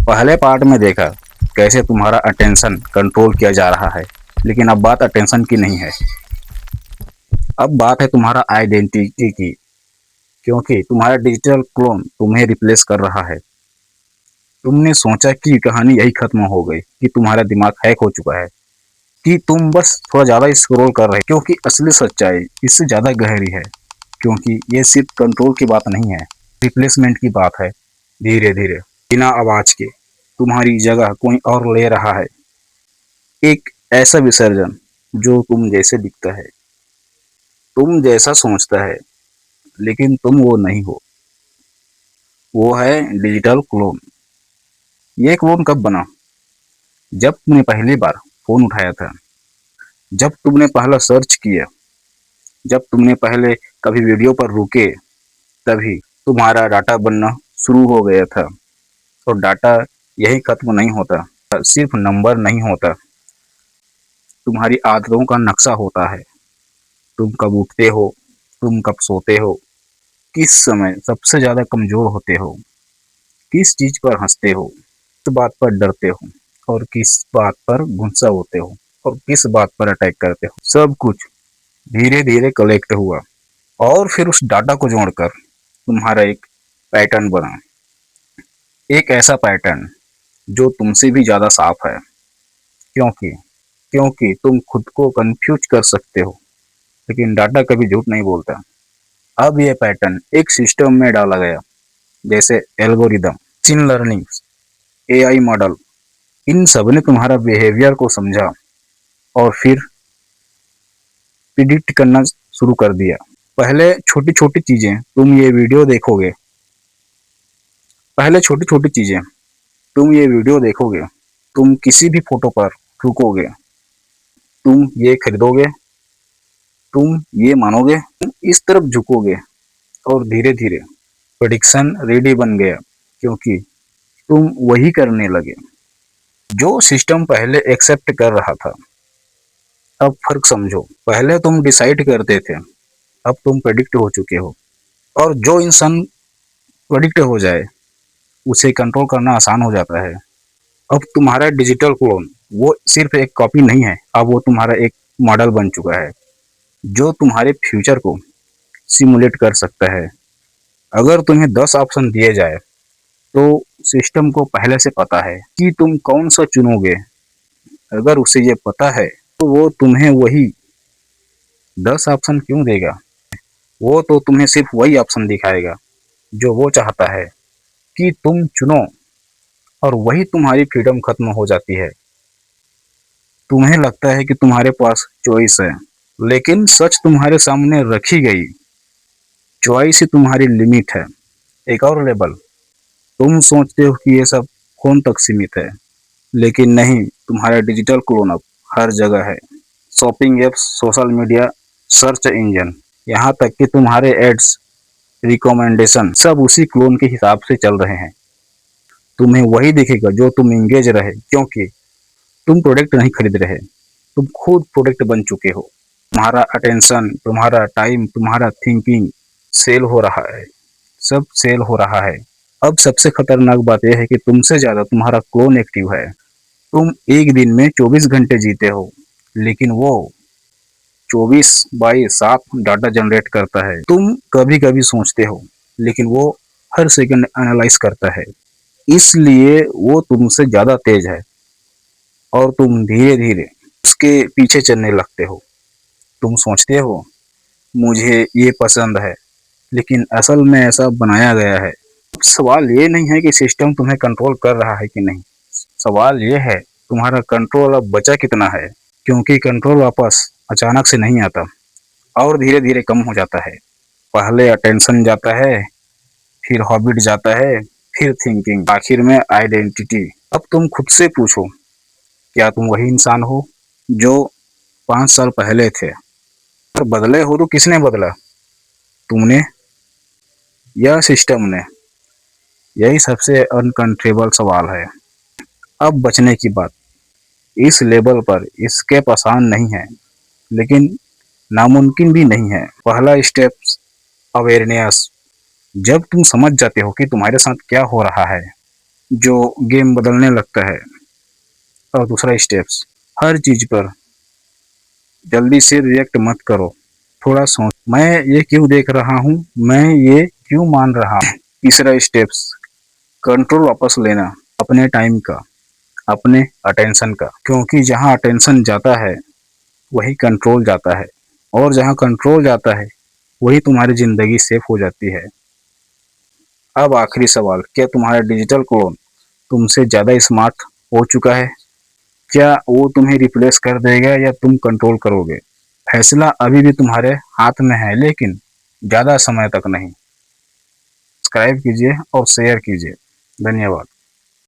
पहले पार्ट में देखा कैसे तुम्हारा अटेंशन कंट्रोल किया जा रहा है, लेकिन अब बात अटेंशन की नहीं है। अब बात है तुम्हारा आइडेंटिटी की, क्योंकि तुम्हारा डिजिटल क्लोन तुम्हें रिप्लेस कर रहा है। तुमने सोचा कि कहानी यही खत्म हो गई, कि तुम्हारा दिमाग हैक हो चुका है, कि तुम बस थोड़ा ज्यादा स्क्रॉल कर रहे, क्योंकि असली सच्चाई इससे ज्यादा गहरी है। क्योंकि ये सिर्फ कंट्रोल की बात नहीं है, रिप्लेसमेंट की बात है। धीरे धीरे, बिना आवाज के, तुम्हारी जगह कोई और ले रहा है। एक ऐसा विसर्जन जो तुम जैसे दिखता है, तुम जैसा सोचता है, लेकिन तुम वो नहीं हो। वो है डिजिटल क्लोन। ये क्लोन कब बना? जब तुमने पहली बार फोन उठाया था, जब तुमने पहला सर्च किया, जब तुमने पहले कभी वीडियो पर रुके, तभी तुम्हारा डाटा बनना शुरू हो गया था। तो डाटा यही खत्म नहीं होता, सिर्फ नंबर नहीं होता, तुम्हारी आदतों का नक्शा होता है। तुम कब उठते हो, तुम कब सोते हो, किस समय सबसे ज्यादा कमजोर होते हो, किस चीज पर हंसते हो, किस बात पर डरते हो, और किस बात पर गुस्सा होते हो, और किस बात पर अटैक करते हो। सब कुछ धीरे धीरे कलेक्ट हुआ, और फिर उस डाटा को जोड़कर तुम्हारा एक पैटर्न बना। एक ऐसा पैटर्न जो तुमसे भी ज्यादा साफ है, क्योंकि क्योंकि तुम खुद को कंफ्यूज कर सकते हो, लेकिन डाटा कभी झूठ नहीं बोलता। अब यह पैटर्न एक सिस्टम में डाला गया, जैसे algorithm, machine learning, AI model. इन सब ने तुम्हारा बिहेवियर को समझा और फिर प्रिडिक्ट करना शुरू कर दिया। पहले छोटी छोटी चीजें, तुम ये वीडियो देखोगे, पहले छोटी छोटी चीजें, तुम ये वीडियो देखोगे, तुम किसी भी फोटो पर रुकोगे, तुम ये खरीदोगे, तुम ये मानोगे, तुम इस तरफ झुकोगे, और धीरे धीरे प्रेडिक्शन रेडी बन गया, क्योंकि तुम वही करने लगे जो सिस्टम पहले एक्सेप्ट कर रहा था। अब फर्क समझो, पहले तुम डिसाइड करते थे, अब तुम प्रेडिक्ट हो चुके हो। और जो इंसान प्रेडिक्ट हो जाए, उसे कंट्रोल करना आसान हो जाता है। अब तुम्हारा डिजिटल क्लोन वो सिर्फ एक कॉपी नहीं है, अब वो तुम्हारा एक मॉडल बन चुका है, जो तुम्हारे फ्यूचर को सिमुलेट कर सकता है। अगर तुम्हें 10 ऑप्शन दिए जाए, तो सिस्टम को पहले से पता है कि तुम कौन सा चुनोगे। अगर उसे ये पता है, तो वो तुम्हें वही 10 ऑप्शन क्यों देगा? वो तो तुम्हें सिर्फ वही ऑप्शन दिखाएगा जो वो चाहता है कि तुम चुनो, और वही तुम्हारी फ्रीडम खत्म हो जाती है। तुम्हें लगता है कि तुम्हारे पास चॉइस है, लेकिन सच तुम्हारे सामने रखी गई चॉइस ही तुम्हारी लिमिट है। एक और लेबल, तुम सोचते हो कि ये सब फोन तक सीमित है, लेकिन नहीं, तुम्हारा डिजिटल क्लोन अब हर जगह है। Shopping apps, social media, search engine, यहाँ तक कि तुम्हारे एड्स, रिकमेंडेशन, सब उसी क्लोन के हिसाब से चल रहे हैं। तुम्हें वही दिखेगा जो तुम इंगेज रहे, क्योंकि तुम प्रोडक्ट नहीं खरीद रहे, तुम खुद प्रोडक्ट बन चुके हो। तुम्हारा अटेंशन, तुम्हारा टाइम, तुम्हारा थिंकिंग सेल हो रहा है, सब सेल हो रहा है। अब सबसे खतरनाक बात यह है कि तुमसे ज्यादा तुम्हारा क्लोन एक्टिव है। तुम एक दिन में 24 घंटे जीते हो, लेकिन वो 24/7 डाटा जनरेट करता है। तुम कभी कभी सोचते हो, लेकिन वो हर सेकंड एनालाइज करता है। इसलिए वो तुमसे ज्यादा तेज है, और तुम धीरे धीरे उसके पीछे चलने लगते हो। तुम सोचते हो, मुझे ये पसंद है, लेकिन असल में ऐसा बनाया गया है। सवाल ये नहीं है कि सिस्टम तुम्हें कंट्रोल कर रहा है कि नहीं, सवाल ये है तुम्हारा कंट्रोल अब बचा कितना है। क्योंकि कंट्रोल वापस अचानक से नहीं आता, और धीरे धीरे कम हो जाता है। पहले अटेंशन जाता है, फिर हॉबिट जाता है, फिर थिंकिंग, आखिर में आइडेंटिटी। अब तुम खुद से पूछो, क्या तुम वही इंसान हो जो 5 साल पहले थे? और बदले हो तो किसने बदला, तुमने या सिस्टम ने? यही सबसे अनकंट्रोलेबल सवाल है। अब बचने की बात, इस लेवल पर एस्केप आसान नहीं है, लेकिन नामुमकिन भी नहीं है। पहला स्टेप अवेयरनेस। जब तुम समझ जाते हो कि तुम्हारे साथ क्या हो रहा है, जो गेम बदलने लगता है। और दूसरा स्टेप्स, हर चीज पर जल्दी से रिएक्ट मत करो, थोड़ा सोच, मैं ये क्यों देख रहा हूँ, मैं ये क्यों मान रहा हूँ। तीसरा स्टेप्स, कंट्रोल वापस लेना अपने टाइम का, अपने अटेंशन का, क्योंकि जहाँ अटेंशन जाता है वही कंट्रोल जाता है, और जहाँ कंट्रोल जाता है वही तुम्हारी जिंदगी सेफ हो जाती है। अब आखिरी सवाल, क्या तुम्हारा डिजिटल क्लोन तुमसे ज्यादा स्मार्ट हो चुका है? क्या वो तुम्हें रिप्लेस कर देगा या तुम कंट्रोल करोगे? फैसला अभी भी तुम्हारे हाथ में है, लेकिन ज्यादा समय तक नहीं। सब्सक्राइब कीजिए और शेयर कीजिए। धन्यवाद।